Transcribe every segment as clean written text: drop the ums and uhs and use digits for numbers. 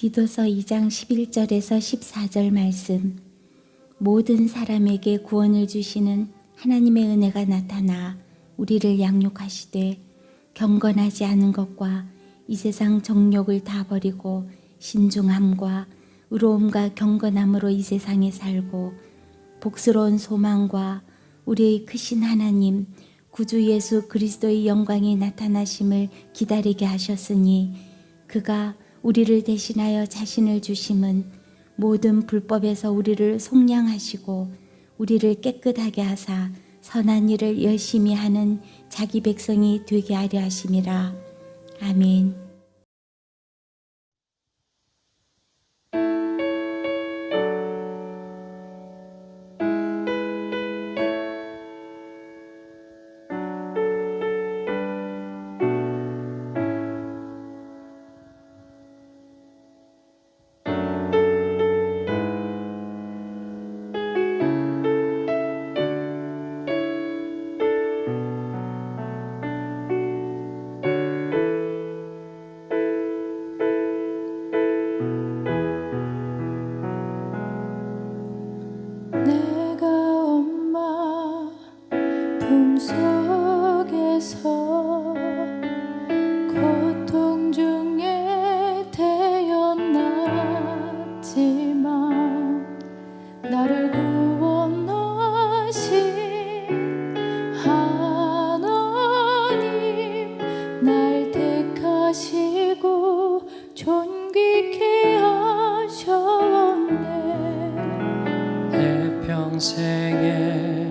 디도서 2장 11절에서 14절 말씀. 모든 사람에게 구원을 주시는 하나님의 은혜가 나타나 우리를 양육하시되 경건하지 않은 것과 이 세상 정욕을 다 버리고 신중함과 의로움과 경건함으로 이 세상에 살고 복스러운 소망과 우리의 크신 하나님 구주 예수 그리스도의 영광이 나타나심을 기다리게 하셨으니 그가 우리를 대신하여 자신을 주심은 모든 불법에서 우리를 속량하시고 우리를 깨끗하게 하사 선한 일을 열심히 하는 자기 백성이 되게 하려 하심이라. 아멘. 내가 엄마 품속에서 고통 중에 태어났지만 나를 구원하신 하나님 날 택하시고 존귀케 하셨네. 내 평생에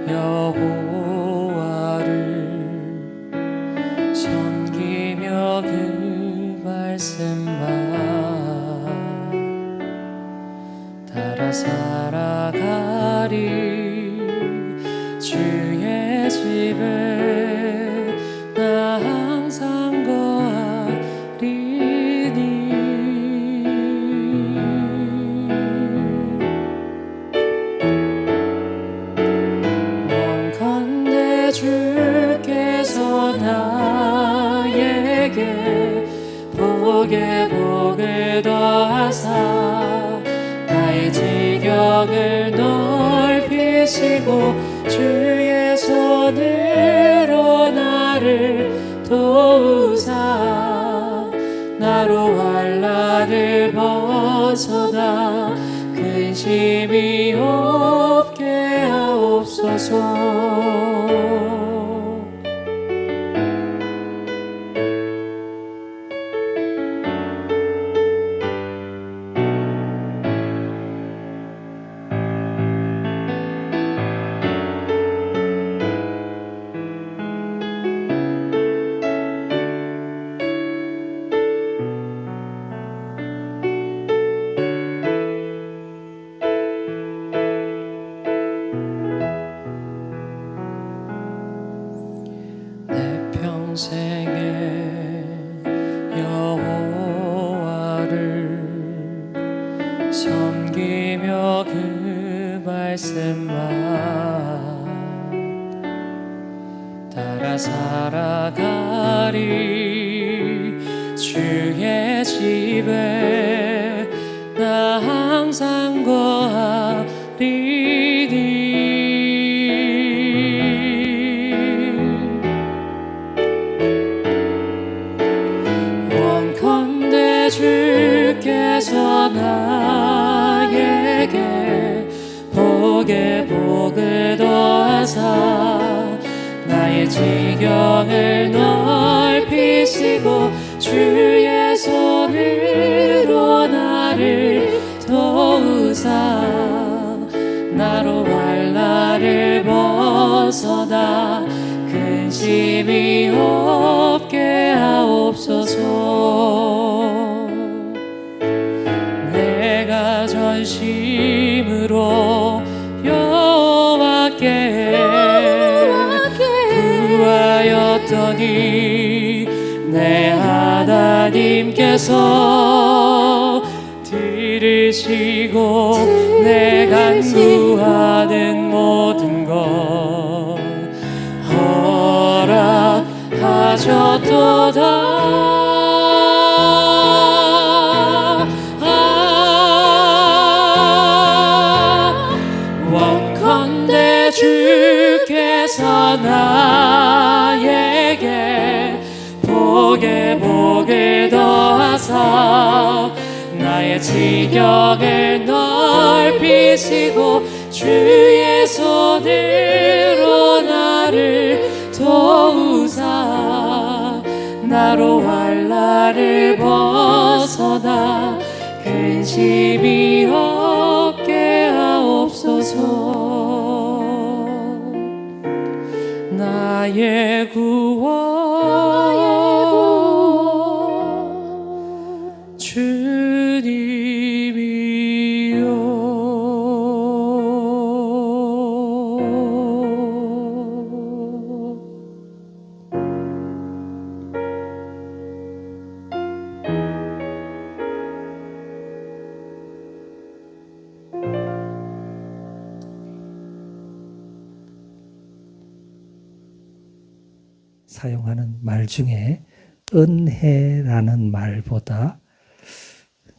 여호와를 섬기며 그 말씀만 따라 살아가리. 주의 집에 나 항상 거하리니. 원컨대 주께서 나에게 복에 복을 더하사 나의 지경을 넓히시고 주의 손으로 나를 도우사 나로 환난을 벗어나 근심이 없게 하옵소서. 내 평생에 여호와를 섬기며 그 말씀만 따라 살아가리. 주의 집에 나 항상 거하리니. 원컨대 주께서 나에게 복에 복을 더하사 나의 지경을 넓히시고 주의 손으로 나를 도우사 나로 환난을 벗어나 근심이 없게 하옵소서. 내가 전심으로 여호와께 구하였더니 내 하나님께서 들으시고 내 간구하는 모든 것 허락하셨도다. 복에 복을 더하사 나의 지경을 넓히시고 주의 손으로 나를 도우사 나로 환난을 벗어나 근심이 없게 하옵소서. 나의 구원 주님이여. 사용하는 말 중에 은혜라는 말보다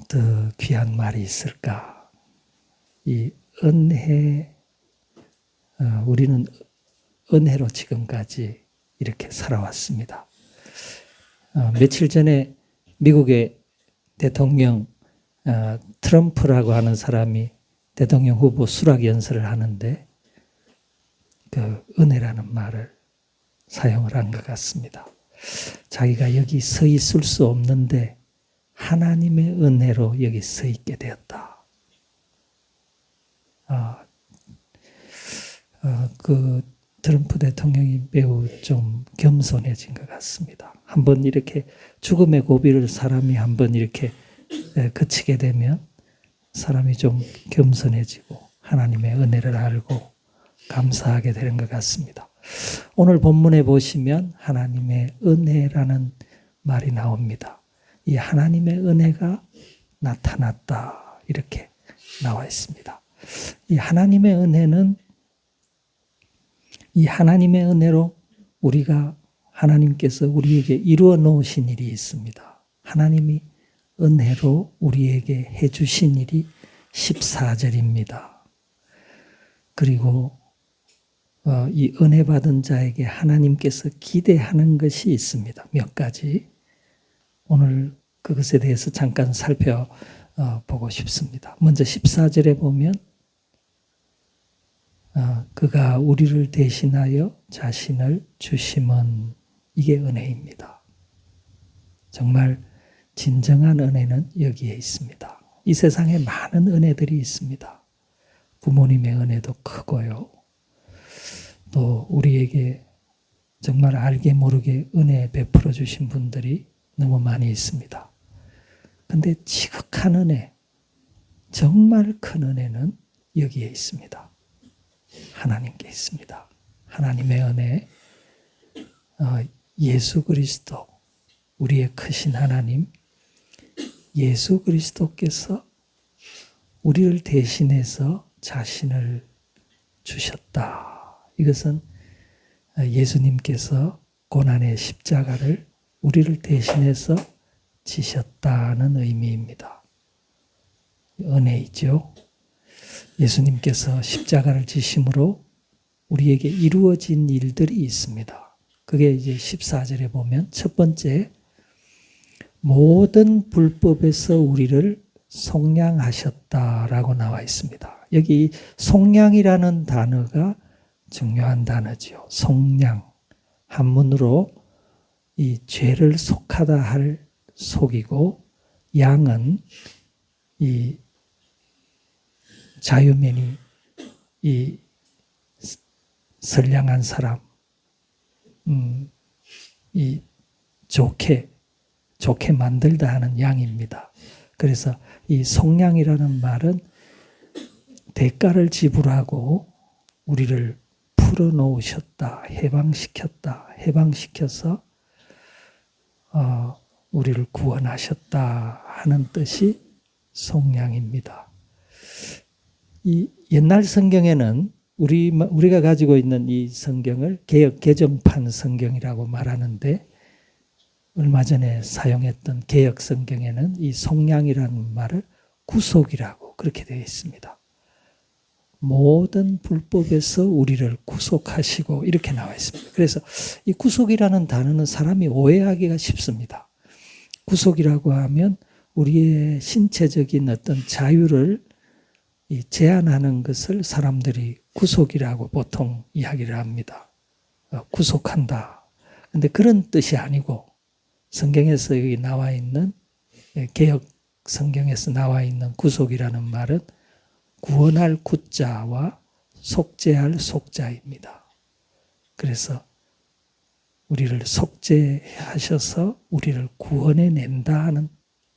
더 귀한 말이 있을까? 이 은혜, 우리는 은혜로 지금까지 이렇게 살아왔습니다. 며칠 전에 미국의 대통령 트럼프라고 하는 사람이 대통령 후보 수락 연설을 하는데 그 은혜라는 말을 사용을 한 것 같습니다. 자기가 여기 서 있을 수 없는데 하나님의 은혜로 여기 서 있게 되었다. 그 트럼프 대통령이 매우 좀 겸손해진 것 같습니다. 한번 이렇게 죽음의 고비를 사람이 한번 이렇게 거치게 되면 사람이 좀 겸손해지고 하나님의 은혜를 알고 감사하게 되는 것 같습니다. 오늘 본문에 보시면 하나님의 은혜라는 말이 나옵니다. 이 하나님의 은혜가 나타났다 이렇게 나와 있습니다. 이 하나님의 은혜는 이 하나님의 은혜로 우리가 하나님께서 우리에게 이루어 놓으신 일이 있습니다. 하나님이 은혜로 우리에게 해주신 일이 14절입니다. 그리고 이 은혜 받은 자에게 하나님께서 기대하는 것이 있습니다. 몇 가지. 오늘 그것에 대해서 잠깐 살펴보고 싶습니다. 먼저 14절에 보면 그가 우리를 대신하여 자신을 주심은 이게 은혜입니다. 정말 진정한 은혜는 여기에 있습니다. 이 세상에 많은 은혜들이 있습니다. 부모님의 은혜도 크고요. 또 우리에게 정말 알게 모르게 은혜 베풀어 주신 분들이 너무 많이 있습니다. 근데 지극한 은혜, 정말 큰 은혜는 여기에 있습니다. 하나님께 있습니다. 하나님의 은혜, 예수 그리스도, 우리의 크신 하나님, 예수 그리스도께서 우리를 대신해서 자신을 주셨다. 이것은 예수님께서 고난의 십자가를 우리를 대신해서 지셨다는 의미입니다. 은혜이죠. 예수님께서 십자가를 지심으로 우리에게 이루어진 일들이 있습니다. 그게 이제 14절에 보면 첫 번째, 모든 불법에서 우리를 속량하셨다라고 나와 있습니다. 여기 속량이라는 단어가 중요한 단어죠. 속량. 한문으로 이 죄를 속하다 할 속이고, 양은 이 자유면이 이 선량한 사람, 이 좋게 만들다 하는 양입니다. 그래서 이 속량이라는 말은 대가를 지불하고 우리를 풀어놓으셨다, 해방시켜서 우리를 구원하셨다 하는 뜻이 속량입니다. 이 옛날 성경에는 우리가 가지고 있는 이 성경을 개역 개정판 성경이라고 말하는데, 얼마 전에 사용했던 개역 성경에는 이 속량이라는 말을 구속이라고 그렇게 되어 있습니다. 모든 불법에서 우리를 구속하시고 이렇게 나와 있습니다. 그래서 이 구속이라는 단어는 사람이 오해하기가 쉽습니다. 구속이라고 하면 우리의 신체적인 어떤 자유를 제한하는 것을 사람들이 구속이라고 보통 이야기를 합니다. 구속한다. 근데 그런 뜻이 아니고 성경에서 여기 나와 있는 개역 성경에서 나와 있는 구속이라는 말은 구원할 구자와 속죄할 속자입니다. 그래서 우리를 속죄하셔서 우리를 구원해 낸다 하는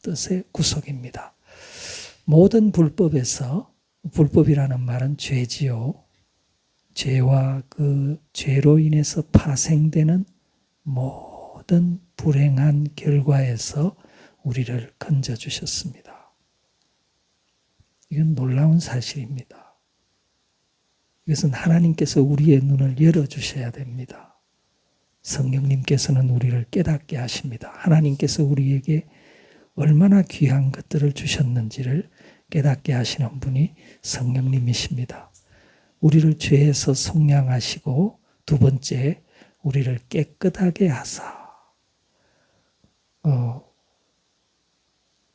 뜻의 구속입니다. 모든 불법에서, 불법이라는 말은 죄지요. 죄와 그 죄로 인해서 파생되는 모든 불행한 결과에서 우리를 건져주셨습니다. 이건 놀라운 사실입니다. 이것은 하나님께서 우리의 눈을 열어주셔야 됩니다. 성령님께서는 우리를 깨닫게 하십니다. 하나님께서 우리에게 얼마나 귀한 것들을 주셨는지를 깨닫게 하시는 분이 성령님이십니다. 우리를 죄에서 속량하시고 두 번째, 우리를 깨끗하게 하사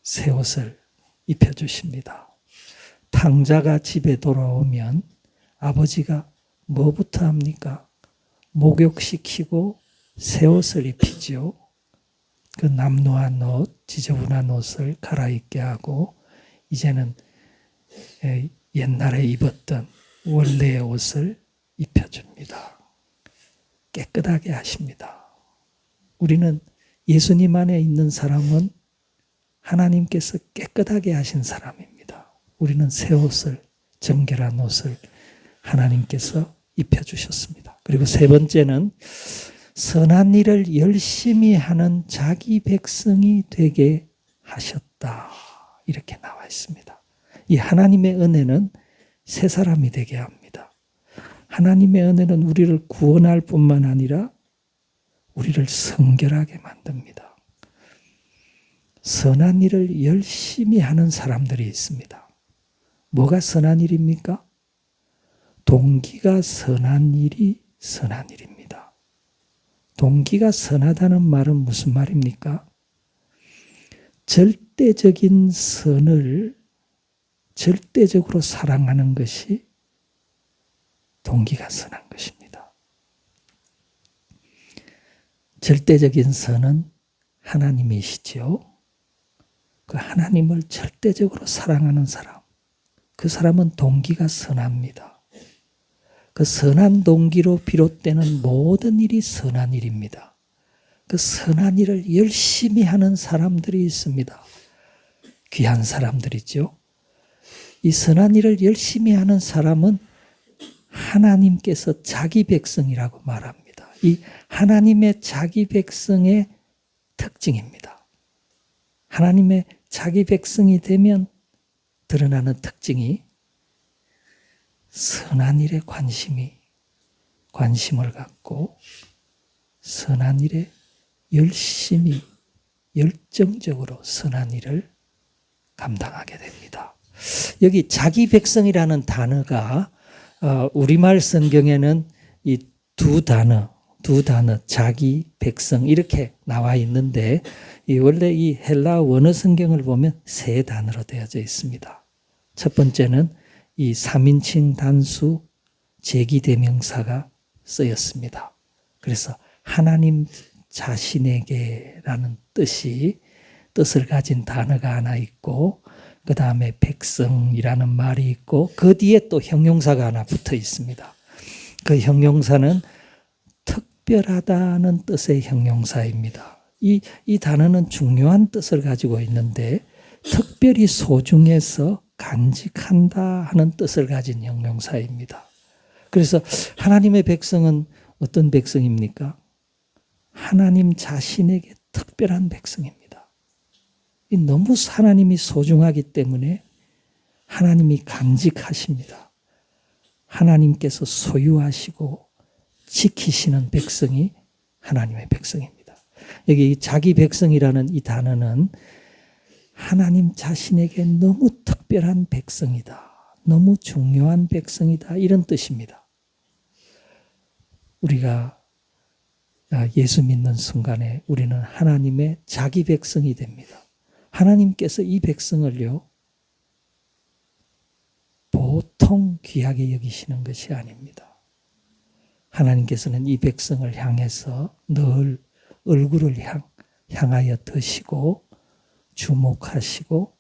새 옷을 입혀주십니다. 탕자가 집에 돌아오면 아버지가 뭐부터 합니까? 목욕시키고 새 옷을 입히지요. 그 남루한 옷, 지저분한 옷을 갈아입게 하고 이제는 옛날에 입었던 원래의 옷을 입혀줍니다. 깨끗하게 하십니다. 우리는 예수님 안에 있는 사람은 하나님께서 깨끗하게 하신 사람입니다. 우리는 새 옷을, 정결한 옷을 하나님께서 입혀주셨습니다. 그리고 세 번째는 선한 일을 열심히 하는 자기 백성이 되게 하셨다. 이렇게 나와 있습니다. 이 하나님의 은혜는 새 사람이 되게 합니다. 하나님의 은혜는 우리를 구원할 뿐만 아니라 우리를 성결하게 만듭니다. 선한 일을 열심히 하는 사람들이 있습니다. 뭐가 선한 일입니까? 동기가 선한 일이 선한 일입니다. 동기가 선하다는 말은 무슨 말입니까? 절대적인 선을 절대적으로 사랑하는 것이 동기가 선한 것입니다. 절대적인 선은 하나님이시지요. 그 하나님을 절대적으로 사랑하는 사람, 그 사람은 동기가 선합니다. 그 선한 동기로 비롯되는 모든 일이 선한 일입니다. 그 선한 일을 열심히 하는 사람들이 있습니다. 귀한 사람들이죠. 이 선한 일을 열심히 하는 사람은 하나님께서 자기 백성이라고 말합니다. 이 하나님의 자기 백성의 특징입니다. 하나님의 자기 백성이 되면 드러나는 특징이 선한 일에 관심을 갖고 선한 일에 열심히 열정적으로 선한 일을 감당하게 됩니다. 여기 자기 백성이라는 단어가 우리말 성경에는 이 두 단어 자기 백성 이렇게 나와 있는데 원래 이 헬라 원어 성경을 보면 세 단어로 되어져 있습니다. 첫 번째는 이 3인칭 단수 제기대명사가 쓰였습니다. 그래서 하나님 자신에게라는 뜻을 가진 단어가 하나 있고 그 다음에 백성이라는 말이 있고 그 뒤에 또 형용사가 하나 붙어 있습니다. 그 형용사는 특별하다는 뜻의 형용사입니다. 이 단어는 중요한 뜻을 가지고 있는데 특별히 소중해서 간직한다 하는 뜻을 가진 형용사입니다. 그래서 하나님의 백성은 어떤 백성입니까? 하나님 자신에게 특별한 백성입니다. 너무 하나님이 소중하기 때문에 하나님이 간직하십니다. 하나님께서 소유하시고 지키시는 백성이 하나님의 백성입니다. 여기 자기 백성이라는 이 단어는 하나님 자신에게 너무 특별한 백성이다. 너무 중요한 백성이다. 이런 뜻입니다. 우리가 예수 믿는 순간에 우리는 하나님의 자기 백성이 됩니다. 하나님께서 이 백성을요, 보통 귀하게 여기시는 것이 아닙니다. 하나님께서는 이 백성을 향해서 늘 얼굴을 향하여 드시고 주목하시고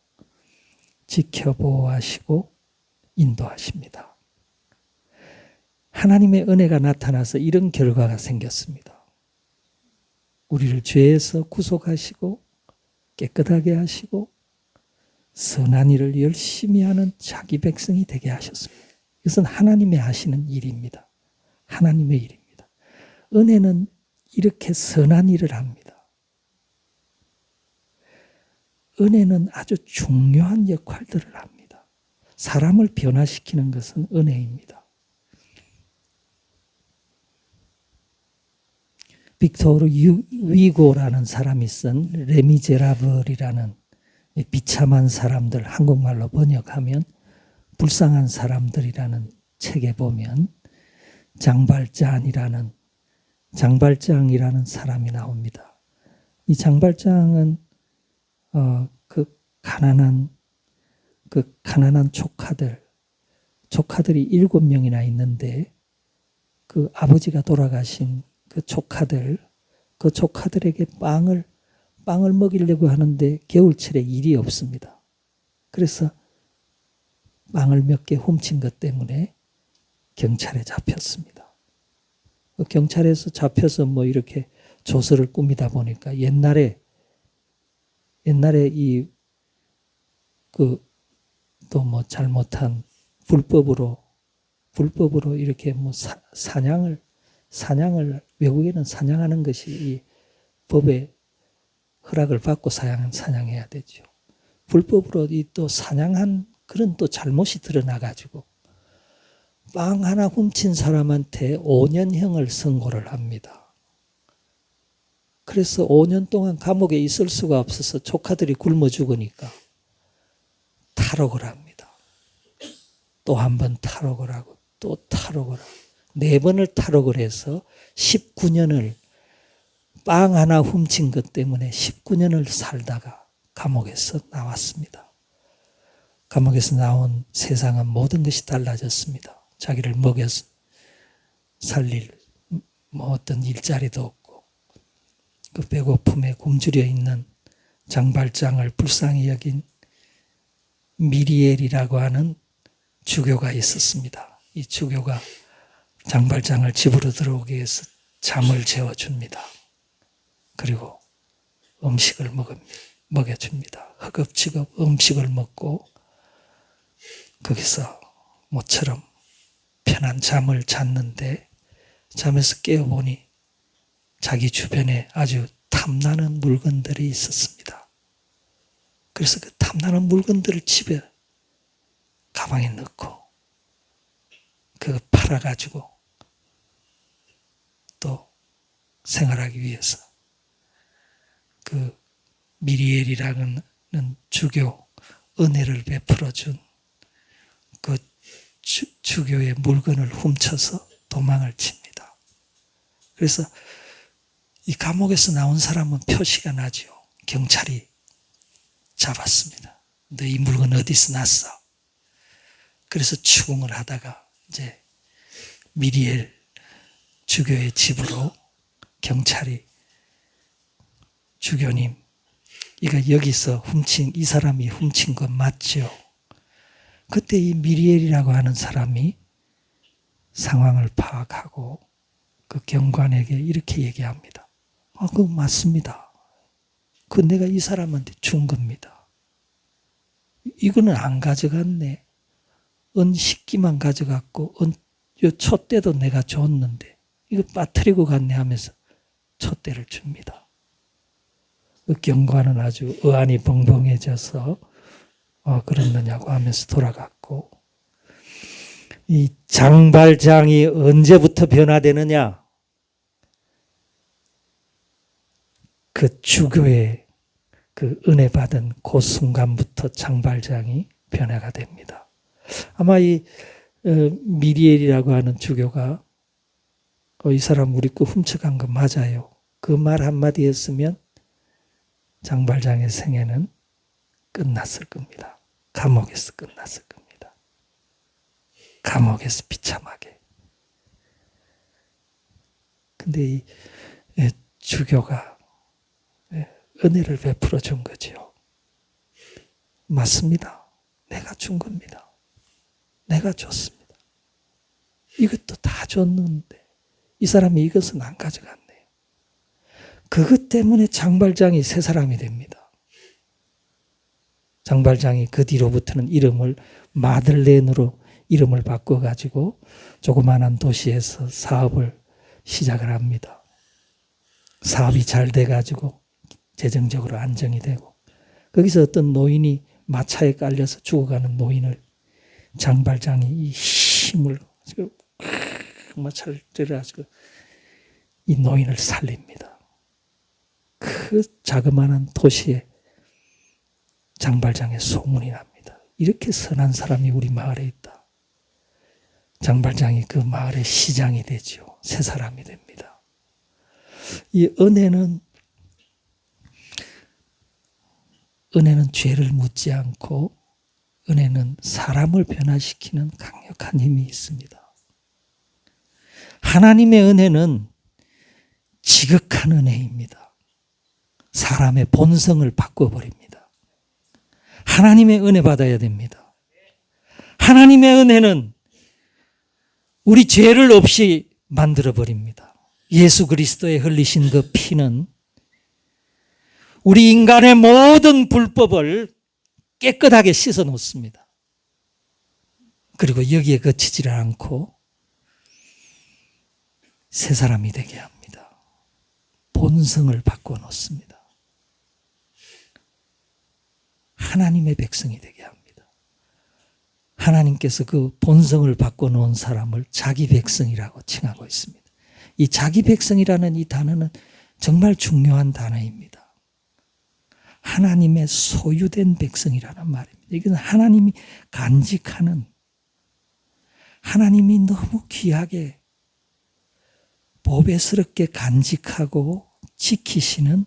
지켜보호하시고 인도하십니다. 하나님의 은혜가 나타나서 이런 결과가 생겼습니다. 우리를 죄에서 구속하시고 깨끗하게 하시고 선한 일을 열심히 하는 자기 백성이 되게 하셨습니다. 이것은 하나님의 하시는 일입니다. 하나님의 일입니다. 은혜는 이렇게 선한 일을 합니다. 은혜는 아주 중요한 역할들을 합니다. 사람을 변화시키는 것은 은혜입니다. 빅토르 위고라는 사람이 쓴 레미제라블이라는 비참한 사람들, 한국말로 번역하면 불쌍한 사람들이라는 책에 보면 장발장이라는 사람이 나옵니다. 이 장발장은 그 가난한 조카들이 7명이나 있는데 그 아버지가 돌아가신 그 조카들에게 빵을 먹이려고 하는데 겨울철에 일이 없습니다. 그래서 빵을 몇 개 훔친 것 때문에 경찰에 잡혔습니다. 경찰에서 잡혀서 뭐 이렇게 조서를 꾸미다 보니까 옛날에 또 뭐 잘못한 불법으로 이렇게 뭐 사냥을 외국에는 사냥하는 것이 이 법에 허락을 받고 사냥해야 되죠. 불법으로 또 사냥한 그런 또 잘못이 드러나가지고 빵 하나 훔친 사람한테 5년형을 선고를 합니다. 그래서 5년 동안 감옥에 있을 수가 없어서 조카들이 굶어 죽으니까 탈옥을 합니다. 또 한 번 탈옥을 하고 또 탈옥을 하고 4번을 탈옥을 해서 19년을 빵 하나 훔친 것 때문에 19년을 살다가 감옥에서 나왔습니다. 감옥에서 나온 세상은 모든 것이 달라졌습니다. 자기를 먹여서 살릴 뭐 어떤 일자리도 없고 그 배고픔에 굶주려 있는 장발장을 불쌍히 여긴 미리엘이라고 하는 주교가 있었습니다. 이 주교가 장발장을 집으로 들어오기 위해서 잠을 재워줍니다. 그리고 음식을 먹여줍니다. 허겁지겁 음식을 먹고 거기서 모처럼 편한 잠을 잤는데 잠에서 깨어보니 자기 주변에 아주 탐나는 물건들이 있었습니다. 그래서 그 탐나는 물건들을 집에 가방에 넣고 그거 팔아가지고 또 생활하기 위해서 그 미리엘이라는 주교 은혜를 베풀어준 그 주교의 물건을 훔쳐서 도망을 칩니다. 그래서 이 감옥에서 나온 사람은 표시가 나죠. 경찰이 잡았습니다. 너 이 물건 어디서 났어? 그래서 추궁을 하다가 이제 미리엘 주교의 집으로 경찰이 주교님, 이거 여기서 이 사람이 훔친 건 맞죠? 그때 이 미리엘이라고 하는 사람이 상황을 파악하고 그 경관에게 이렇게 얘기합니다. 그거 맞습니다. 그 내가 이 사람한테 준 겁니다. 이거는 안 가져갔네. 은 10기만 가져갔고 요 촛대도 내가 줬는데 이거 빠뜨리고 갔네 하면서 촛대를 줍니다. 그 경관은 아주 의안이 벙벙해져서 그랬느냐고 하면서 돌아갔고, 이 장발장이 언제부터 변화되느냐? 그 주교의 그 은혜 받은 그 순간부터 장발장이 변화가 됩니다. 아마 이 미리엘이라고 하는 주교가 이 사람 우리 거 훔쳐간 거 맞아요. 그 말 한마디 했으면 장발장의 생애는 끝났을 겁니다. 감옥에서 끝났을 겁니다. 감옥에서 비참하게. 근데 이 주교가 은혜를 베풀어 준 거죠. 맞습니다. 내가 준 겁니다. 내가 줬습니다. 이것도 다 줬는데 이 사람이 이것은 안 가져갔네요. 그것 때문에 장발장이 새 사람이 됩니다. 장발장이 그 뒤로부터는 이름을 마들렌으로 이름을 바꿔가지고 조그마한 도시에서 사업을 시작을 합니다. 사업이 잘 돼가지고 재정적으로 안정이 되고 거기서 어떤 노인이 마차에 깔려서 죽어가는 노인을 장발장이 이 힘을 마차를 때려가지고 이 노인을 살립니다. 그 자그마한 도시에 장발장의 소문이 납니다. 이렇게 선한 사람이 우리 마을에 있다. 장발장이 그 마을의 시장이 되죠. 새 사람이 됩니다. 이 은혜는 죄를 묻지 않고 은혜는 사람을 변화시키는 강력한 힘이 있습니다. 하나님의 은혜는 지극한 은혜입니다. 사람의 본성을 바꿔버립니다. 하나님의 은혜 받아야 됩니다. 하나님의 은혜는 우리 죄를 없이 만들어버립니다. 예수 그리스도의 흘리신 그 피는 우리 인간의 모든 불법을 깨끗하게 씻어 놓습니다. 그리고 여기에 그치지 않고 새 사람이 되게 합니다. 본성을 바꿔 놓습니다. 하나님의 백성이 되게 합니다. 하나님께서 그 본성을 바꿔 놓은 사람을 자기 백성이라고 칭하고 있습니다. 이 자기 백성이라는 이 단어는 정말 중요한 단어입니다. 하나님의 소유된 백성이라는 말입니다. 이건 하나님이 간직하는, 하나님이 너무 귀하게 보배스럽게 간직하고 지키시는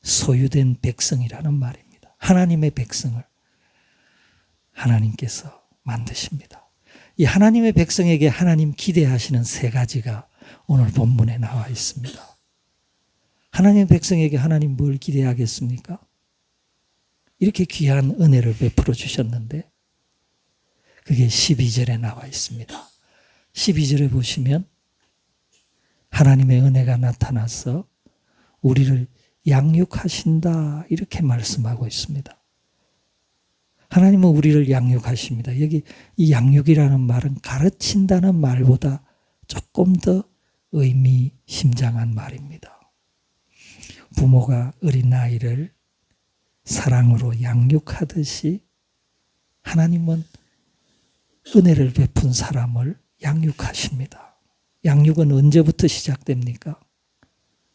소유된 백성이라는 말입니다. 하나님의 백성을 하나님께서 만드십니다. 이 하나님의 백성에게 하나님 기대하시는 세 가지가 오늘 본문에 나와 있습니다. 하나님의 백성에게 하나님 뭘 기대하겠습니까? 이렇게 귀한 은혜를 베풀어 주셨는데 그게 12절에 나와 있습니다. 12절에 보시면 하나님의 은혜가 나타나서 우리를 양육하신다 이렇게 말씀하고 있습니다. 하나님은 우리를 양육하십니다. 여기 이 양육이라는 말은 가르친다는 말보다 조금 더 의미심장한 말입니다. 부모가 어린아이를 사랑으로 양육하듯이 하나님은 은혜를 베푼 사람을 양육하십니다. 양육은 언제부터 시작됩니까?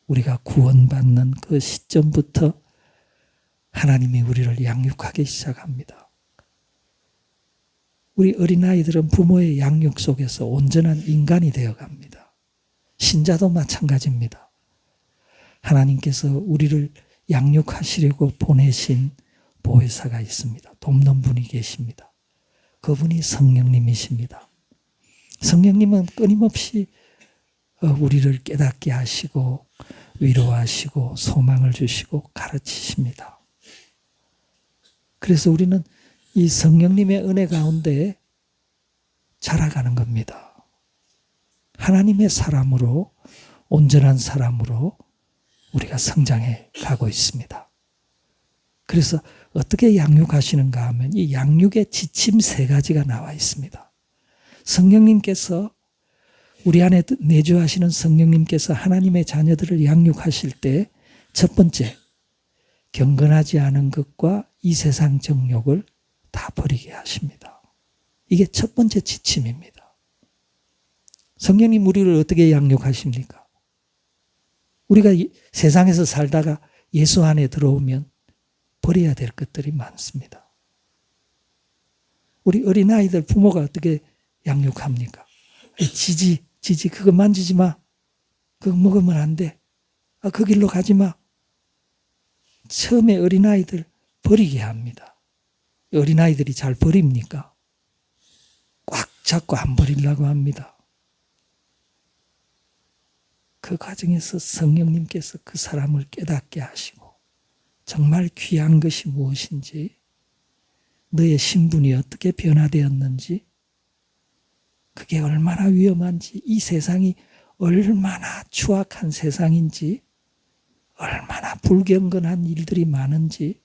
우리가 구원받는 그 시점부터 하나님이 우리를 양육하기 시작합니다. 우리 어린아이들은 부모의 양육 속에서 온전한 인간이 되어갑니다. 신자도 마찬가지입니다. 하나님께서 우리를 양육하시려고 보내신 보혜사가 있습니다. 돕는 분이 계십니다. 그분이 성령님이십니다. 성령님은 끊임없이 우리를 깨닫게 하시고 위로하시고 소망을 주시고 가르치십니다. 그래서 우리는 이 성령님의 은혜 가운데 자라가는 겁니다. 하나님의 사람으로, 온전한 사람으로 우리가 성장해 가고 있습니다. 그래서 어떻게 양육하시는가 하면 이 양육의 지침 세 가지가 나와 있습니다. 성령님께서 우리 안에 내주하시는 성령님께서 하나님의 자녀들을 양육하실 때 첫 번째, 경건하지 않은 것과 이 세상 정욕을 다 버리게 하십니다. 이게 첫 번째 지침입니다. 성령님 우리를 어떻게 양육하십니까? 우리가 세상에서 살다가 예수 안에 들어오면 버려야 될 것들이 많습니다. 우리 어린아이들 부모가 어떻게 양육합니까? 지지 그거 만지지 마. 그거 먹으면 안 돼. 그 길로 가지 마. 처음에 어린아이들 버리게 합니다. 어린아이들이 잘 버립니까? 꽉 잡고 안 버리려고 합니다. 그 과정에서 성령님께서 그 사람을 깨닫게 하시고 정말 귀한 것이 무엇인지, 너의 신분이 어떻게 변화되었는지, 그게 얼마나 위험한지, 이 세상이 얼마나 추악한 세상인지, 얼마나 불경건한 일들이 많은지,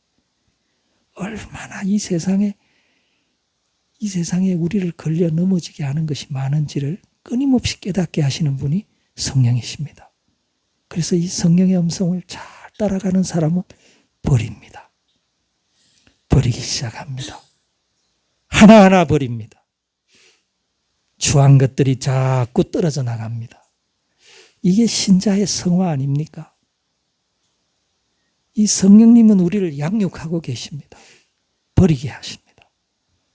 얼마나 이 세상에 우리를 걸려 넘어지게 하는 것이 많은지를 끊임없이 깨닫게 하시는 분이 성령이십니다. 그래서 이 성령의 음성을 잘 따라가는 사람은 버립니다. 버리기 시작합니다. 하나하나 버립니다. 추한 것들이 자꾸 떨어져 나갑니다. 이게 신자의 성화 아닙니까? 이 성령님은 우리를 양육하고 계십니다. 버리게 하십니다.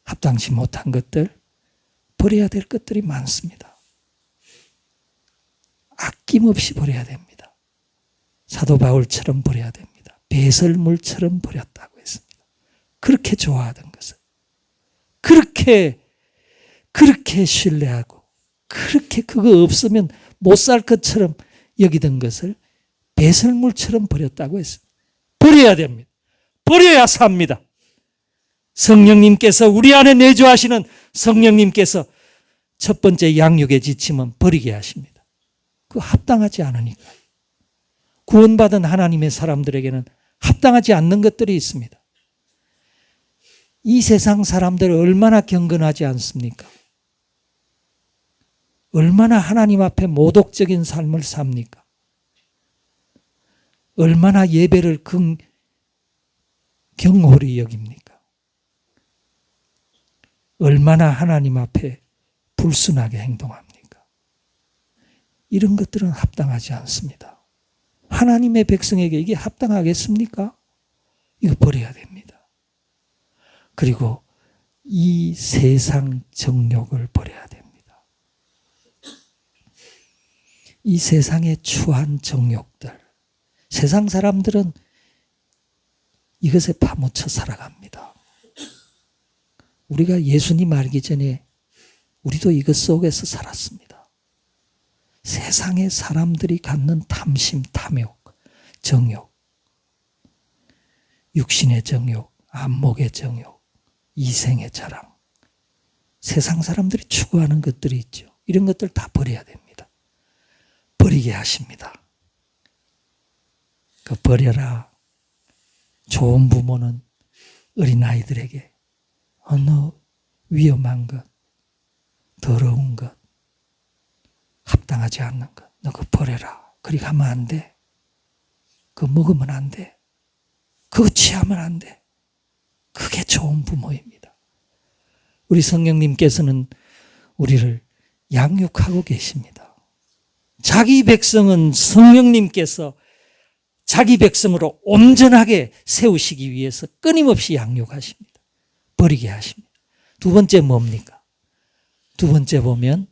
합당치 못한 것들, 버려야 될 것들이 많습니다. 아낌없이 버려야 됩니다. 사도 바울처럼 버려야 됩니다. 배설물처럼 버렸다고 했습니다. 그렇게 좋아하던 것을, 그렇게 신뢰하고, 그렇게 그거 없으면 못 살 것처럼 여기던 것을 배설물처럼 버렸다고 했습니다. 버려야 됩니다. 버려야 삽니다. 성령님께서 우리 안에 내주하시는 성령님께서 첫 번째 양육의 지침은 버리게 하십니다. 그거 합당하지 않으니까. 구원받은 하나님의 사람들에게는 합당하지 않는 것들이 있습니다. 이 세상 사람들 얼마나 경건하지 않습니까? 얼마나 하나님 앞에 모독적인 삶을 삽니까? 얼마나 예배를 경홀히 여깁니까? 얼마나 하나님 앞에 불순하게 행동합니까? 이런 것들은 합당하지 않습니다. 하나님의 백성에게 이게 합당하겠습니까? 이거 버려야 됩니다. 그리고 이 세상 정욕을 버려야 됩니다. 이 세상의 추한 정욕들, 세상 사람들은 이것에 파묻혀 살아갑니다. 우리가 예수님 알기 전에 우리도 이것 속에서 살았습니다. 세상의 사람들이 갖는 탐심, 탐욕, 정욕, 육신의 정욕, 안목의 정욕, 이생의 자랑, 세상 사람들이 추구하는 것들이 있죠. 이런 것들 다 버려야 됩니다. 버리게 하십니다. 그 버려라. 좋은 부모는 어린아이들에게 어느 위험한 것, 더러운 것, 합당하지 않는 것, 너 그거 버려라. 그리 가면 안 돼. 그거 먹으면 안 돼. 그거 취하면 안 돼. 그게 좋은 부모입니다. 우리 성령님께서는 우리를 양육하고 계십니다. 자기 백성은 성령님께서 자기 백성으로 온전하게 세우시기 위해서 끊임없이 양육하십니다. 버리게 하십니다. 두 번째 뭡니까? 두 번째 보면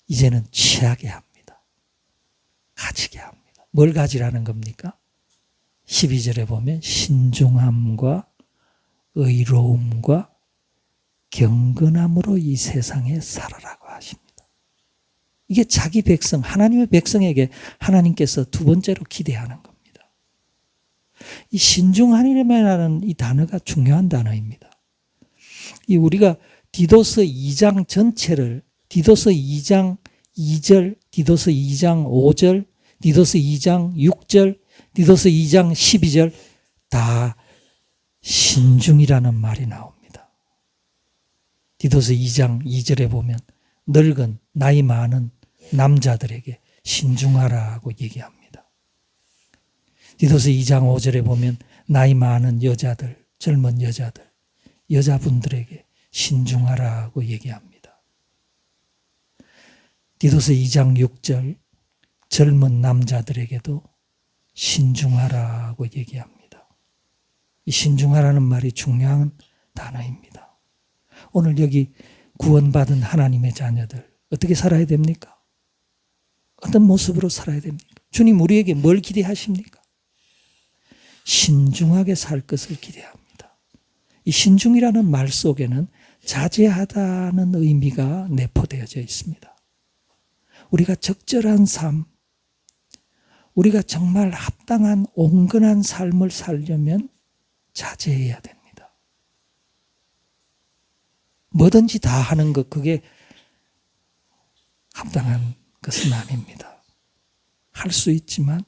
이제는 취하게 합니다. 가지게 합니다. 뭘 가지라는 겁니까? 12절에 보면 신중함과 의로움과 경건함으로 이 세상에 살아라고 하십니다. 이게 자기 백성, 하나님의 백성에게 하나님께서 두 번째로 기대하는 겁니다. 이 신중함이라는 이 단어가 중요한 단어입니다. 이 우리가 디도서 2장 전체를 디도서 2장 2절, 디도서 2장 5절, 디도서 2장 6절, 디도서 2장 12절 다 신중이라는 말이 나옵니다. 디도서 2장 2절에 보면 늙은 나이 많은 남자들에게 신중하라고 얘기합니다. 디도서 2장 5절에 보면 나이 많은 여자들, 젊은 여자들, 여자분들에게 신중하라고 얘기합니다. 디도서 2장 6절 젊은 남자들에게도 신중하라고 얘기합니다. 이 신중하라는 말이 중요한 단어입니다. 오늘 여기 구원받은 하나님의 자녀들 어떻게 살아야 됩니까? 어떤 모습으로 살아야 됩니까? 주님 우리에게 뭘 기대하십니까? 신중하게 살 것을 기대합니다. 이 신중이라는 말 속에는 자제하다는 의미가 내포되어져 있습니다. 우리가 적절한 삶, 우리가 정말 합당한 온건한 삶을 살려면 자제해야 됩니다. 뭐든지 다 하는 것, 그게 합당한 것은 아닙니다. 할 수 있지만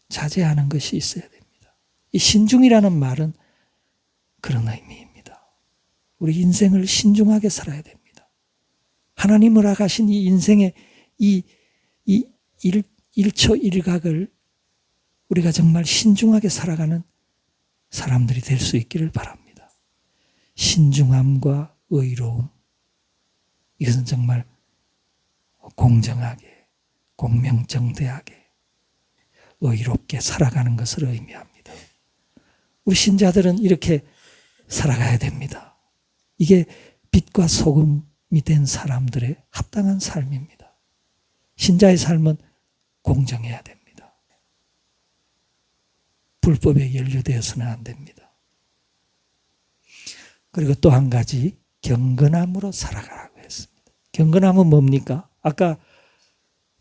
자제하는 것이 있어야 됩니다. 이 신중이라는 말은 그런 의미입니다. 우리 인생을 신중하게 살아야 됩니다. 하나님을 아가신 이 인생의 이 일초 일각을 우리가 정말 신중하게 살아가는 사람들이 될 수 있기를 바랍니다. 신중함과 의로움, 이것은 정말 공정하게, 공명정대하게, 의롭게 살아가는 것을 의미합니다. 우리 신자들은 이렇게 살아가야 됩니다. 이게 빛과 소금이 된 사람들의 합당한 삶입니다. 신자의 삶은 공정해야 됩니다. 불법에 연루되어서는 안 됩니다. 그리고 또 한 가지, 경건함으로 살아가라고 했습니다. 경건함은 뭡니까? 아까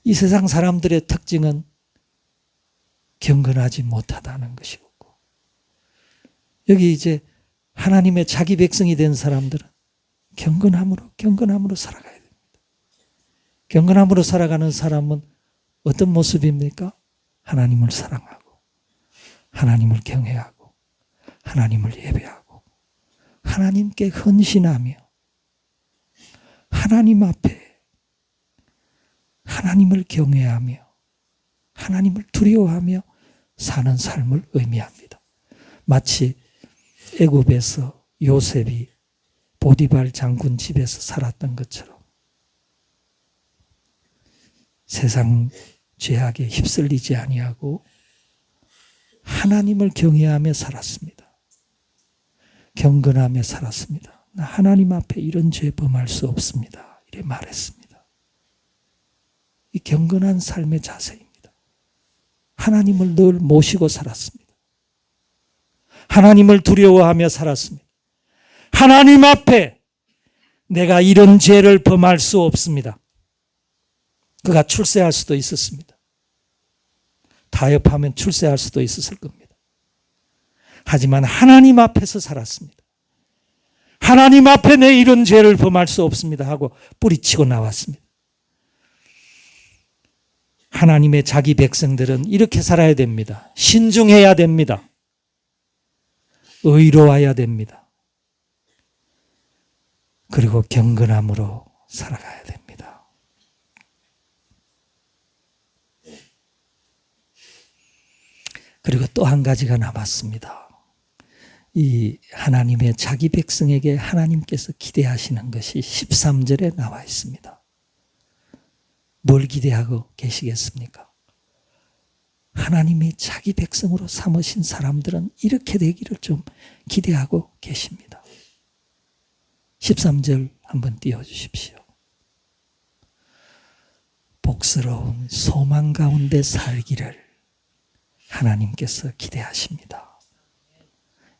이 세상 사람들의 특징은 경건하지 못하다는 것이고, 여기 이제 하나님의 자기 백성이 된 사람들은 경건함으로 살아가야 됩니다. 경건함으로 살아가는 사람은 어떤 모습입니까? 하나님을 사랑하고, 하나님을 경외하고, 하나님을 예배하고, 하나님께 헌신하며, 하나님 앞에 하나님을 경외하며, 하나님을 두려워하며 사는 삶을 의미합니다. 마치 애굽에서 요셉이 보디발 장군 집에서 살았던 것처럼 세상 죄악에 휩쓸리지 아니하고 하나님을 경외하며 살았습니다. 경건하며 살았습니다. 나 하나님 앞에 이런 죄 범할 수 없습니다. 이래 말했습니다. 이 경건한 삶의 자세입니다. 하나님을 늘 모시고 살았습니다. 하나님을 두려워하며 살았습니다. 하나님 앞에 내가 이런 죄를 범할 수 없습니다. 그가 출세할 수도 있었습니다. 타협하면 출세할 수도 있었을 겁니다. 하지만 하나님 앞에서 살았습니다. 하나님 앞에 내 이런 죄를 범할 수 없습니다 하고 뿌리치고 나왔습니다. 하나님의 자기 백성들은 이렇게 살아야 됩니다. 신중해야 됩니다. 의로워야 됩니다. 그리고 경건함으로 살아가야 됩니다. 그리고 또 한 가지가 남았습니다. 이 하나님의 자기 백성에게 하나님께서 기대하시는 것이 13절에 나와 있습니다. 뭘 기대하고 계시겠습니까? 하나님이 자기 백성으로 삼으신 사람들은 이렇게 되기를 좀 기대하고 계십니다. 13절 한번 띄워주십시오. 복스러운 소망 가운데 살기를 하나님께서 기대하십니다.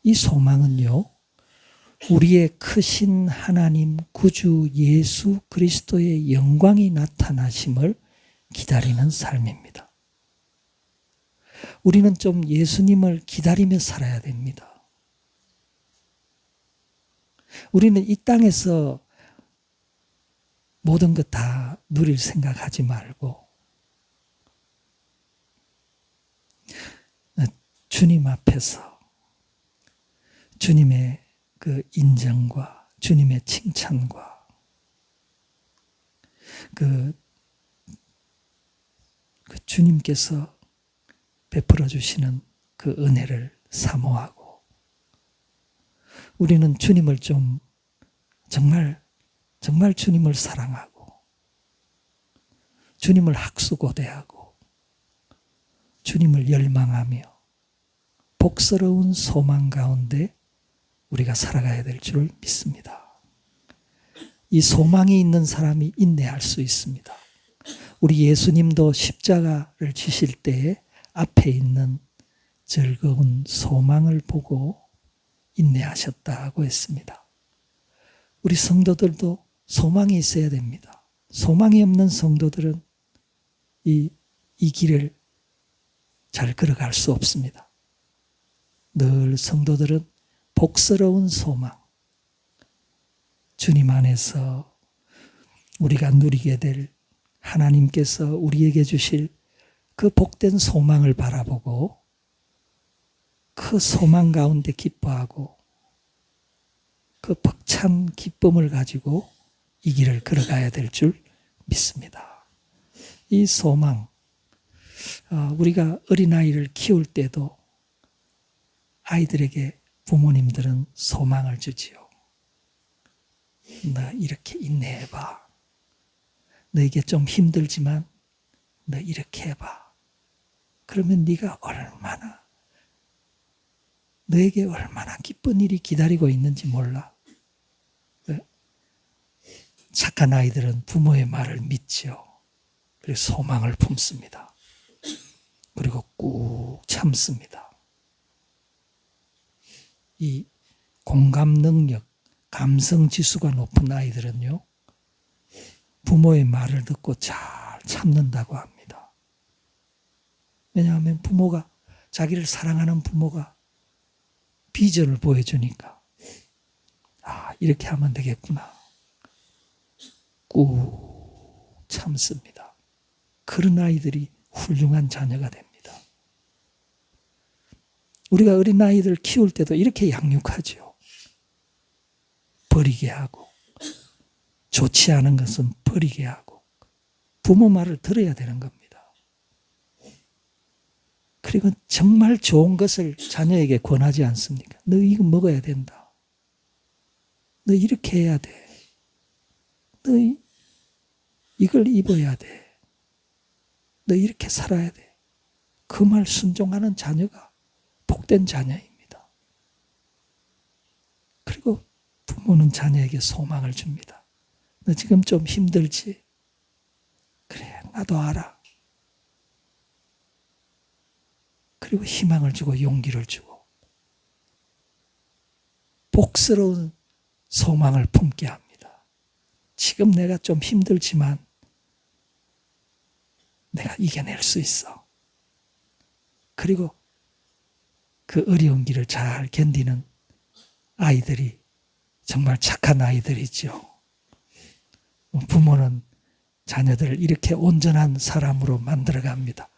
이 소망은요, 우리의 크신 하나님 구주 예수 그리스도의 영광이 나타나심을 기다리는 삶입니다. 우리는 좀 예수님을 기다리며 살아야 됩니다. 우리는 이 땅에서 모든 것 다 누릴 생각하지 말고 주님 앞에서 주님의 그 인정과 주님의 칭찬과 그 주님께서 베풀어 주시는 그 은혜를 사모하고, 우리는 주님을 좀 정말 주님을 사랑하고 주님을 학수고대하고 주님을 열망하며 복스러운 소망 가운데 우리가 살아가야 될 줄 믿습니다. 이 소망이 있는 사람이 인내할 수 있습니다. 우리 예수님도 십자가를 지실 때에 앞에 있는 즐거운 소망을 보고 인내하셨다고 했습니다. 우리 성도들도 소망이 있어야 됩니다. 소망이 없는 성도들은 이 길을 잘 걸어갈 수 없습니다. 늘 성도들은 복스러운 소망, 주님 안에서 우리가 누리게 될 하나님께서 우리에게 주실 그 복된 소망을 바라보고 그 소망 가운데 기뻐하고 그 벅찬 기쁨을 가지고 이 길을 걸어가야 될 줄 믿습니다. 이 소망, 우리가 어린아이를 키울 때도 아이들에게 부모님들은 소망을 주지요. 너 이렇게 인내해봐. 너에게 좀 힘들지만 너 이렇게 해봐. 그러면 네가 너에게 얼마나 기쁜 일이 기다리고 있는지 몰라. 착한 아이들은 부모의 말을 믿지요. 그리고 소망을 품습니다. 그리고 꾹 참습니다. 이 공감 능력, 감성 지수가 높은 아이들은요, 부모의 말을 듣고 잘 참는다고 합니다. 왜냐하면 자기를 사랑하는 부모가 비전을 보여주니까, 이렇게 하면 되겠구나. 꾹 참습니다. 그런 아이들이 훌륭한 자녀가 됩니다. 우리가 어린아이들 키울 때도 이렇게 양육하죠. 버리게 하고, 좋지 않은 것은 버리게 하고, 부모 말을 들어야 되는 겁니다. 그리고 정말 좋은 것을 자녀에게 권하지 않습니까? 너 이거 먹어야 된다. 너 이렇게 해야 돼. 너 이걸 입어야 돼. 너 이렇게 살아야 돼. 그 말 순종하는 자녀가 복된 자녀입니다. 그리고 부모는 자녀에게 소망을 줍니다. 너 지금 좀 힘들지? 그래, 나도 알아. 그리고 희망을 주고 용기를 주고 복스러운 소망을 품게 합니다. 지금 내가 좀 힘들지만 내가 이겨낼 수 있어. 그리고 그 어려운 길을 잘 견디는 아이들이 정말 착한 아이들이죠. 부모는 자녀들을 이렇게 온전한 사람으로 만들어갑니다.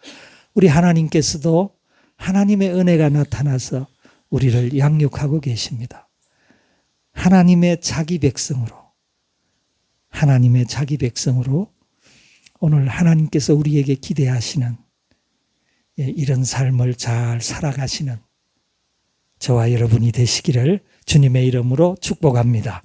우리 하나님께서도 하나님의 은혜가 나타나서 우리를 양육하고 계십니다. 하나님의 자기 백성으로 오늘 하나님께서 우리에게 기대하시는 이런 삶을 잘 살아가시는 저와 여러분이 되시기를 주님의 이름으로 축복합니다.